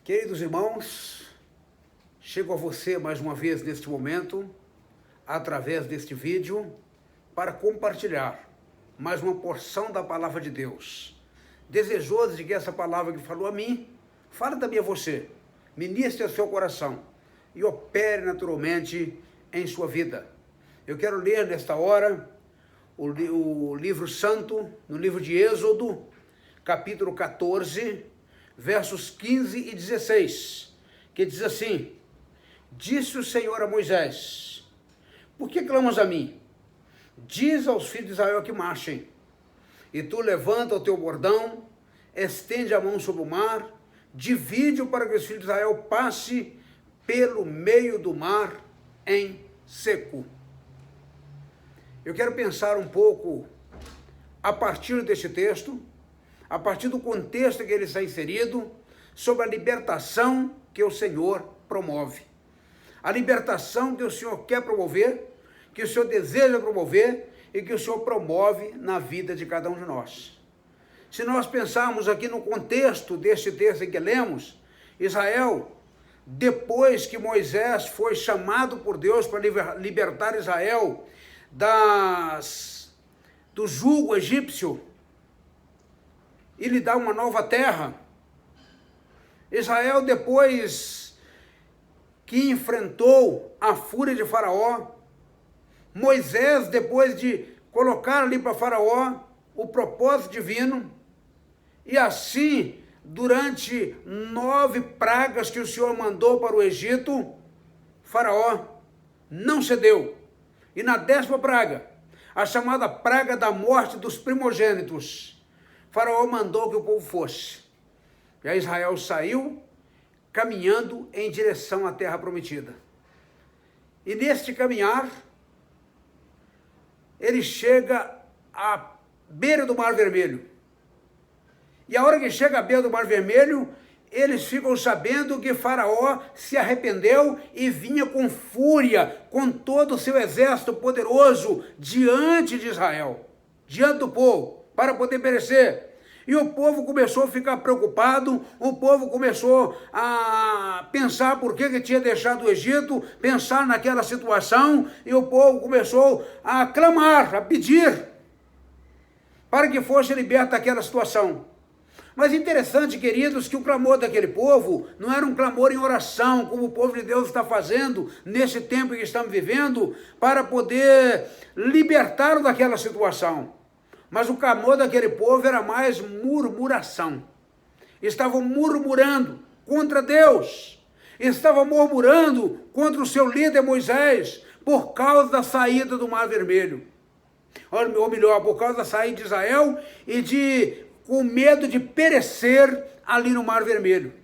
Queridos irmãos, chego a você mais uma vez neste momento, através deste vídeo, para compartilhar mais uma porção da palavra de Deus. Desejoso de que essa palavra que falou a mim, fale também a você, ministre ao seu coração e opere naturalmente em sua vida. Eu quero ler nesta hora o livro santo, no livro de Êxodo, capítulo 14, versos 15 e 16, que diz assim: Disse o Senhor a Moisés: Por que clamas a mim? Diz aos filhos de Israel que marchem. E tu levanta o teu bordão, estende a mão sobre o mar, divide-o para que os filhos de Israel passem pelo meio do mar em seco. Eu quero pensar um pouco a partir deste texto, a partir do contexto que ele está inserido, sobre a libertação que o Senhor promove. A libertação que o Senhor quer promover, que o Senhor deseja promover e que o Senhor promove na vida de cada um de nós. Se nós pensarmos aqui no contexto deste texto em que lemos, Israel, depois que Moisés foi chamado por Deus para libertar Israel do jugo egípcio e lhe dar uma nova terra, Israel, depois que enfrentou a fúria de Faraó, Moisés, depois de colocar ali para Faraó o propósito divino, e assim, durante 9 pragas que o Senhor mandou para o Egito, Faraó não cedeu. E na 10ª praga, a chamada praga da morte dos primogênitos, Faraó mandou que o povo fosse. E aí Israel saiu caminhando em direção à terra prometida. E neste caminhar, ele chega à beira do Mar Vermelho. E a hora que chega à beira do Mar Vermelho, eles ficam sabendo que Faraó se arrependeu e vinha com fúria, com todo o seu exército poderoso diante de Israel, diante do povo, para poder perecer. E o povo começou a ficar preocupado, o povo começou a pensar por que tinha deixado o Egito, pensar naquela situação, e o povo começou a clamar, a pedir, para que fosse liberto daquela situação. Mas interessante, queridos, que o clamor daquele povo não era um clamor em oração, como o povo de Deus está fazendo nesse tempo que estamos vivendo, para poder libertá-lo daquela situação. Mas o clamor daquele povo era mais murmuração. Estavam murmurando contra Deus. Estavam murmurando contra o seu líder Moisés, por causa da saída do Mar Vermelho. Ou melhor, por causa da saída de Israel e com medo de perecer ali no Mar Vermelho.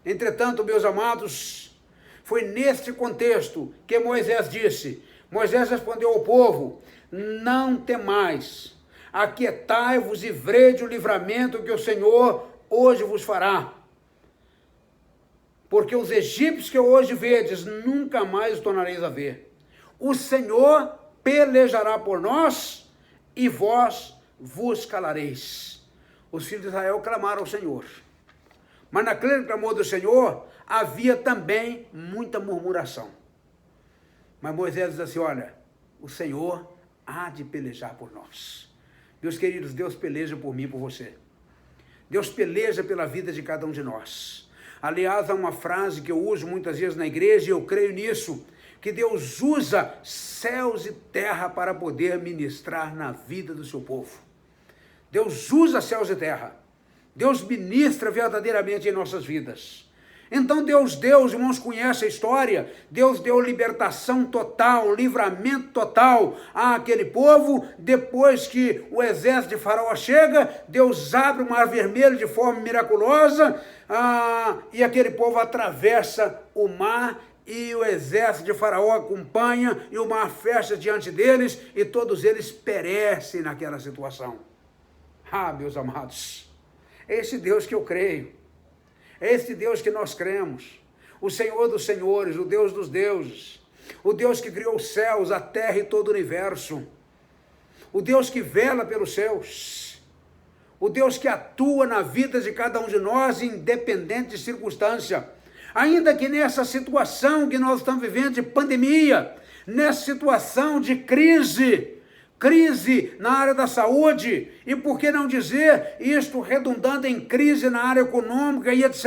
Entretanto, meus amados, foi neste contexto que Moisés disse, Moisés respondeu ao povo: não temais, aquietai-vos e vede o livramento que o Senhor hoje vos fará. Porque os egípcios que hoje vedes, nunca mais os tornareis a ver. O Senhor pelejará por nós e vós vos calareis. Os filhos de Israel clamaram ao Senhor. Mas naquele clamor do Senhor, havia também muita murmuração. Mas Moisés diz assim: olha, o Senhor há de pelejar por nós. Meus queridos, Deus peleja por mim e por você. Deus peleja pela vida de cada um de nós. Aliás, há uma frase que eu uso muitas vezes na igreja, e eu creio nisso, que Deus usa céus e terra para poder ministrar na vida do seu povo. Deus usa céus e terra. Deus ministra verdadeiramente em nossas vidas. Então Deus deu, os irmãos conhecem a história, Deus deu libertação total, livramento total àquele povo. Depois que o exército de Faraó chega, Deus abre o Mar Vermelho de forma miraculosa, e aquele povo atravessa o mar, e o exército de Faraó acompanha, e o mar fecha diante deles, e todos eles perecem naquela situação. Meus amados, é esse Deus que eu creio, é esse Deus que nós cremos, o Senhor dos senhores, o Deus dos deuses, o Deus que criou os céus, a terra e todo o universo, o Deus que vela pelos céus, o Deus que atua na vida de cada um de nós, independente de circunstância. Ainda que nessa situação que nós estamos vivendo de pandemia, nessa situação de crise na área da saúde, e por que não dizer isto redundando em crise na área econômica e etc.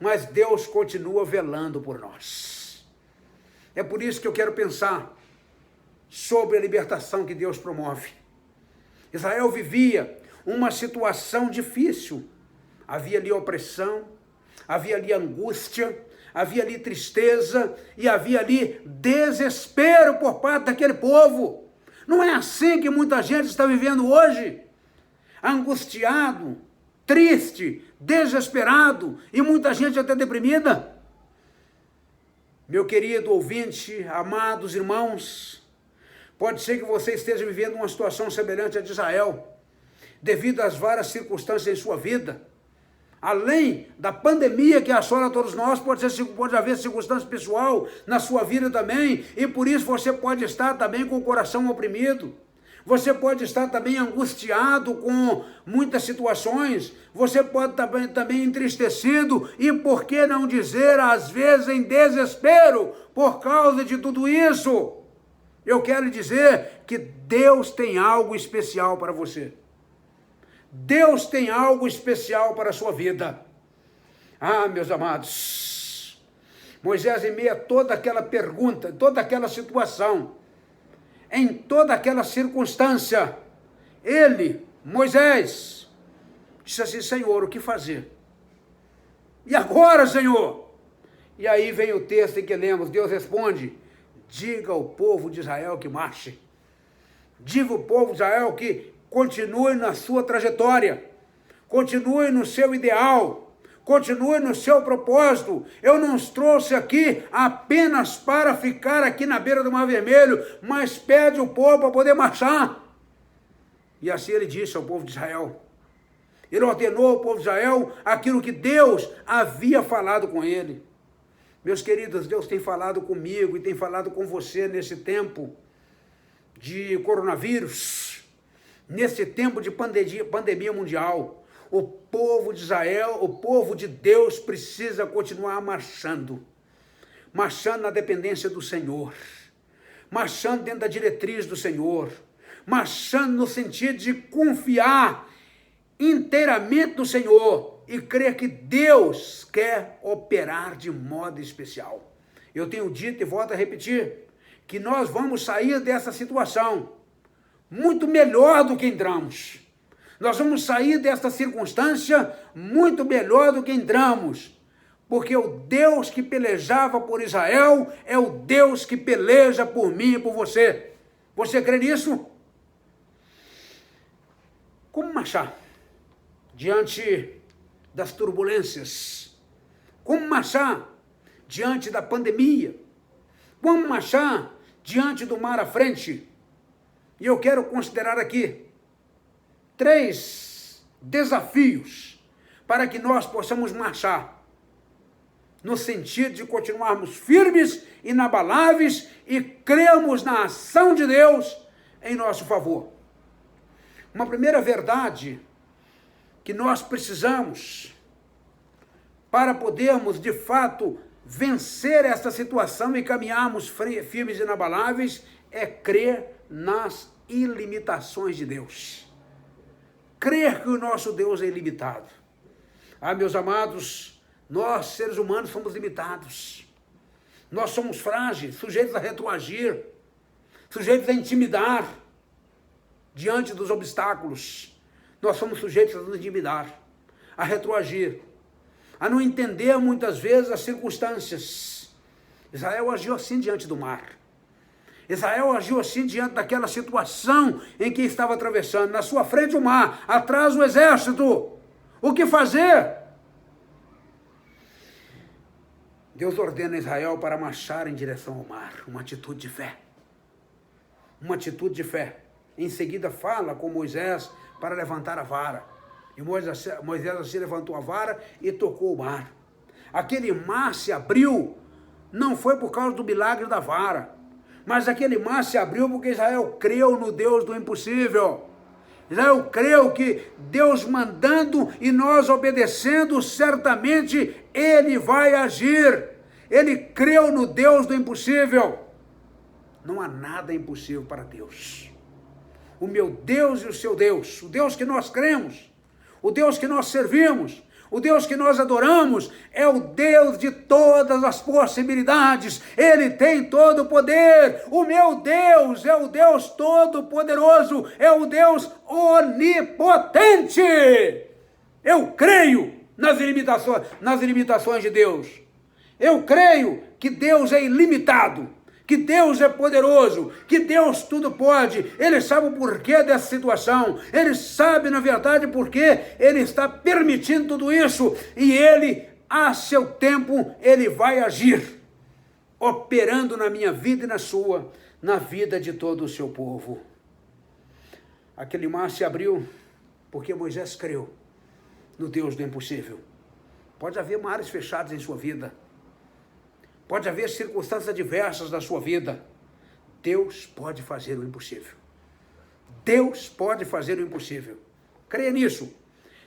Mas Deus continua velando por nós. É por isso que eu quero pensar sobre a libertação que Deus promove. Israel vivia uma situação difícil. Havia ali opressão, havia ali angústia, havia ali tristeza e havia ali desespero por parte daquele povo. Não é assim que muita gente está vivendo hoje? Angustiado, triste, desesperado e muita gente até deprimida. Meu querido ouvinte, amados irmãos, pode ser que você esteja vivendo uma situação semelhante à de Israel, devido às várias circunstâncias em sua vida. Além da pandemia que assola todos nós, pode haver circunstância pessoal na sua vida também, e por isso você pode estar também com o coração oprimido. Você pode estar também angustiado com muitas situações, você pode estar também entristecido e, por que não dizer, às vezes em desespero por causa de tudo isso. Eu quero dizer que Deus tem algo especial para você. Deus tem algo especial para a sua vida. Ah, meus amados, Moisés, em meio a toda aquela pergunta, toda aquela situação, em toda aquela circunstância, ele, Moisés, disse assim: Senhor, o que fazer? E agora, Senhor? E aí vem o texto em que lemos, Deus responde: diga ao povo de Israel que marche. Diga ao povo de Israel que continue na sua trajetória, continue no seu ideal, continue no seu propósito. Eu não os trouxe aqui apenas para ficar aqui na beira do Mar Vermelho, mas pede o povo para poder marchar. E assim ele disse ao povo de Israel. Ele ordenou ao povo de Israel aquilo que Deus havia falado com ele. Meus queridos, Deus tem falado comigo e tem falado com você nesse tempo de coronavírus, nesse tempo de pandemia mundial. O povo de Israel, o povo de Deus precisa continuar marchando na dependência do Senhor, marchando dentro da diretriz do Senhor, marchando no sentido de confiar inteiramente no Senhor e crer que Deus quer operar de modo especial. Eu tenho dito e volto a repetir que nós vamos sair dessa situação muito melhor do que entramos. Nós vamos sair dessa circunstância muito melhor do que entramos, porque o Deus que pelejava por Israel é o Deus que peleja por mim e por você. Você crê nisso? Como marchar diante das turbulências? Como marchar diante da pandemia? Como marchar diante do mar à frente? E eu quero considerar aqui 3 desafios para que nós possamos marchar no sentido de continuarmos firmes, inabaláveis e cremos na ação de Deus em nosso favor. Uma primeira verdade que nós precisamos para podermos de fato vencer essa situação e caminharmos firmes e inabaláveis é crer nas ilimitações de Deus. Crer que o nosso Deus é ilimitado. Ah, meus amados, nós, seres humanos, somos limitados. Nós somos frágeis, sujeitos a retroagir, sujeitos a intimidar diante dos obstáculos. Nós somos sujeitos a nos intimidar, a retroagir, a não entender muitas vezes as circunstâncias. Israel agiu assim diante do mar. Israel agiu assim diante daquela situação em que estava atravessando. Na sua frente o mar, atrás o exército. O que fazer? Deus ordena a Israel para marchar em direção ao mar. Uma atitude de fé. Uma atitude de fé. Em seguida fala com Moisés para levantar a vara. E Moisés assim levantou a vara e tocou o mar. Aquele mar se abriu, não foi por causa do milagre da vara, mas aquele mar se abriu porque Israel creu no Deus do impossível. Já eu creio que Deus mandando e nós obedecendo, certamente Ele vai agir. Ele creu no Deus do impossível. Não há nada impossível para Deus. O meu Deus e o seu Deus, o Deus que nós cremos, o Deus que nós servimos, o Deus que nós adoramos, é o Deus de todas as possibilidades. Ele tem todo o poder. O meu Deus é o Deus todo-poderoso, é o Deus onipotente. Eu creio nas limitações de Deus. Eu creio que Deus é ilimitado, que Deus é poderoso, que Deus tudo pode. Ele sabe o porquê dessa situação, Ele sabe, na verdade, porquê Ele está permitindo tudo isso, e Ele, a seu tempo, Ele vai agir, operando na minha vida e na sua, na vida de todo o seu povo. Aquele mar se abriu porque Moisés creu no Deus do impossível. Pode haver mares fechados em sua vida, pode haver circunstâncias adversas na sua vida. Deus pode fazer o impossível. Deus pode fazer o impossível. Creia nisso.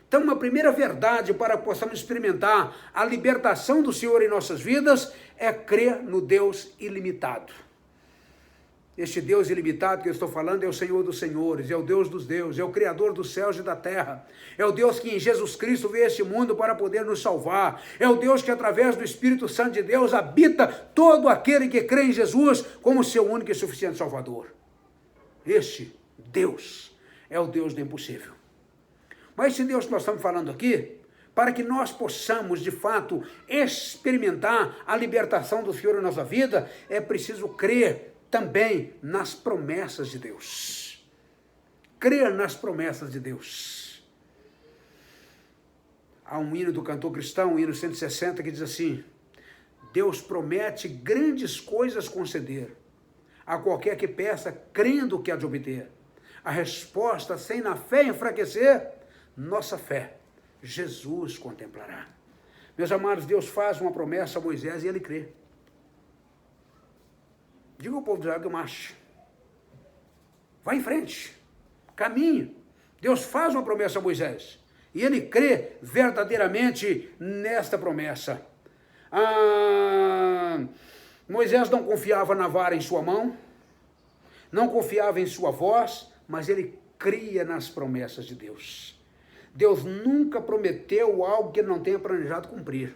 Então, uma primeira verdade para que possamos experimentar a libertação do Senhor em nossas vidas é crer no Deus ilimitado. Este Deus ilimitado que eu estou falando é o Senhor dos senhores, é o Deus dos deuses, é o Criador dos céus e da terra. É o Deus que em Jesus Cristo veio a este mundo para poder nos salvar. É o Deus que através do Espírito Santo de Deus habita todo aquele que crê em Jesus como seu único e suficiente Salvador. Este Deus é o Deus do impossível. Mas esse Deus que nós estamos falando aqui, para que nós possamos de fato experimentar a libertação do Senhor em nossa vida, é preciso crer também nas promessas de Deus. Crer nas promessas de Deus. Há um hino do cantor cristão, o hino 160, que diz assim: Deus promete grandes coisas conceder a qualquer que peça, crendo que há de obter. A resposta, sem na fé enfraquecer, nossa fé, Jesus contemplará. Meus amados, Deus faz uma promessa a Moisés e ele crê. Diga ao povo de Israel que marche. Vai em frente. Caminhe. Deus faz uma promessa a Moisés. E ele crê verdadeiramente nesta promessa. Moisés não confiava na vara em sua mão. Não confiava em sua voz. Mas ele cria nas promessas de Deus. Deus nunca prometeu algo que ele não tenha planejado cumprir.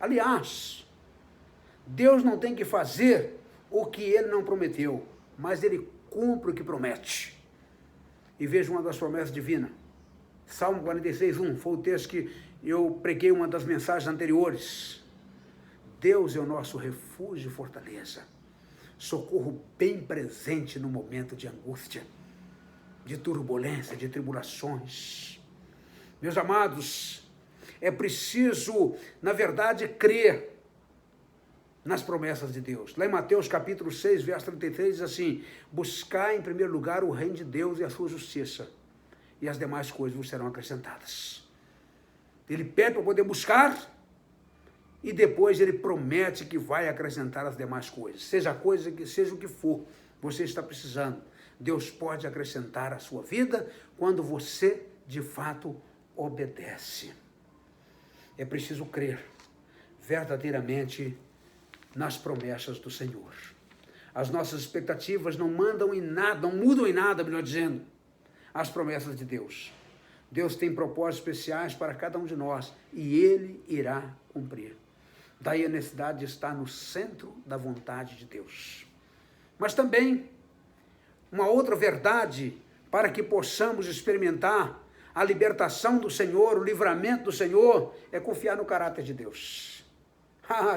Aliás, Deus não tem que fazer o que ele não prometeu, mas ele cumpre o que promete. E veja uma das promessas divinas. Salmo 46:1, foi o texto que eu preguei uma das mensagens anteriores. Deus é o nosso refúgio e fortaleza, socorro bem presente no momento de angústia, de turbulência, de tribulações. Meus amados, é preciso, na verdade, crer nas promessas de Deus. Lá em Mateus capítulo 6, verso 33, diz assim: buscar em primeiro lugar o reino de Deus e a sua justiça, e as demais coisas vos serão acrescentadas. Ele pede para poder buscar, e depois ele promete que vai acrescentar as demais coisas. Seja o que for, você está precisando. Deus pode acrescentar a sua vida quando você, de fato, obedece. É preciso crer verdadeiramente nas promessas do Senhor. As nossas expectativas não mudam em nada, melhor dizendo, as promessas de Deus. Deus tem propósitos especiais para cada um de nós e Ele irá cumprir. Daí a necessidade de estar no centro da vontade de Deus. Mas também, uma outra verdade para que possamos experimentar a libertação do Senhor, o livramento do Senhor, é confiar no caráter de Deus.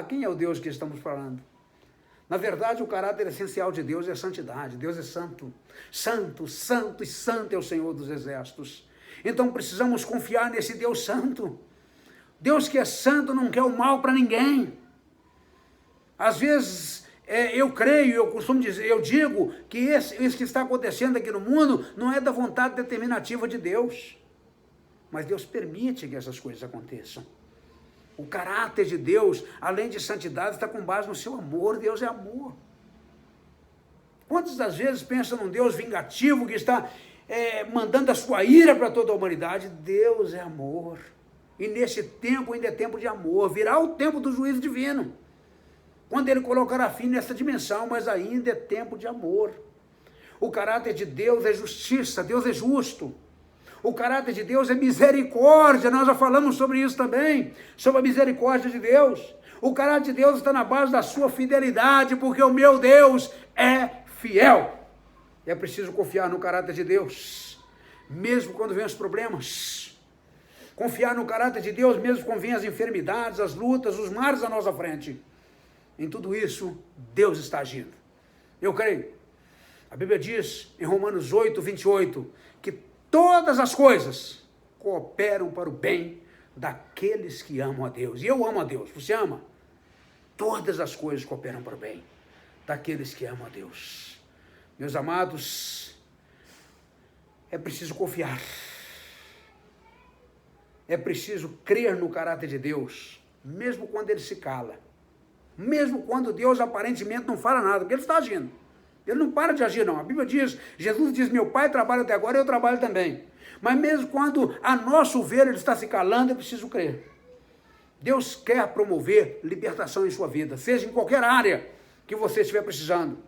Quem é o Deus que estamos falando? Na verdade, o caráter essencial de Deus é a santidade. Deus é santo. Santo, santo e santo é o Senhor dos exércitos. Então precisamos confiar nesse Deus santo. Deus que é santo não quer o mal para ninguém. Às vezes, eu creio, eu costumo dizer, eu digo que isso que está acontecendo aqui no mundo não é da vontade determinativa de Deus. Mas Deus permite que essas coisas aconteçam. O caráter de Deus, além de santidade, está com base no seu amor. Deus é amor. Quantas das vezes pensam num Deus vingativo que está mandando a sua ira para toda a humanidade. Deus é amor. E nesse tempo ainda é tempo de amor. Virá o tempo do juízo divino, quando ele colocará fim nessa dimensão, mas ainda é tempo de amor. O caráter de Deus é justiça, Deus é justo. O caráter de Deus é misericórdia, nós já falamos sobre isso também, sobre a misericórdia de Deus. O caráter de Deus está na base da sua fidelidade, porque o meu Deus é fiel. E é preciso confiar no caráter de Deus, mesmo quando vem os problemas. Confiar no caráter de Deus, mesmo quando vem as enfermidades, as lutas, os mares à nossa frente. Em tudo isso, Deus está agindo. Eu creio. A Bíblia diz em Romanos 8, 28, que todas as coisas cooperam para o bem daqueles que amam a Deus. E eu amo a Deus. Você ama? Todas as coisas cooperam para o bem daqueles que amam a Deus. Meus amados, é preciso confiar. É preciso crer no caráter de Deus, mesmo quando ele se cala. Mesmo quando Deus aparentemente não fala nada, porque ele está agindo. Ele não para de agir, não. A Bíblia diz, Jesus diz, meu Pai trabalha até agora, eu trabalho também. Mas mesmo quando, a nosso ver, ele está se calando, é preciso crer. Deus quer promover libertação em sua vida, seja em qualquer área que você estiver precisando.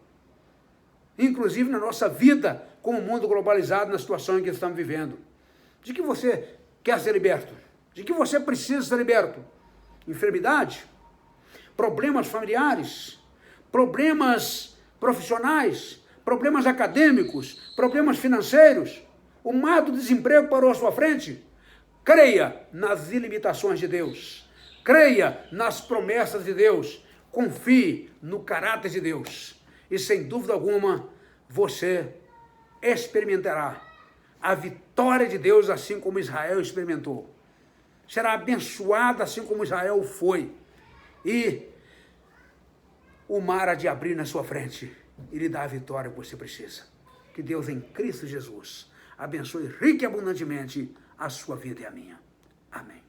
Inclusive na nossa vida, como mundo globalizado, na situação em que estamos vivendo. De que você quer ser liberto? De que você precisa ser liberto? Enfermidade? Problemas familiares? Problemas profissionais? Problemas acadêmicos? Problemas financeiros? O mar do desemprego parou à sua frente? Creia nas ilimitações de Deus. Creia nas promessas de Deus. Confie no caráter de Deus. E sem dúvida alguma, você experimentará a vitória de Deus, assim como Israel experimentou. Será abençoado assim como Israel foi. E o mar há de abrir na sua frente e lhe dar a vitória que você precisa. Que Deus em Cristo Jesus abençoe rica e abundantemente a sua vida e a minha. Amém.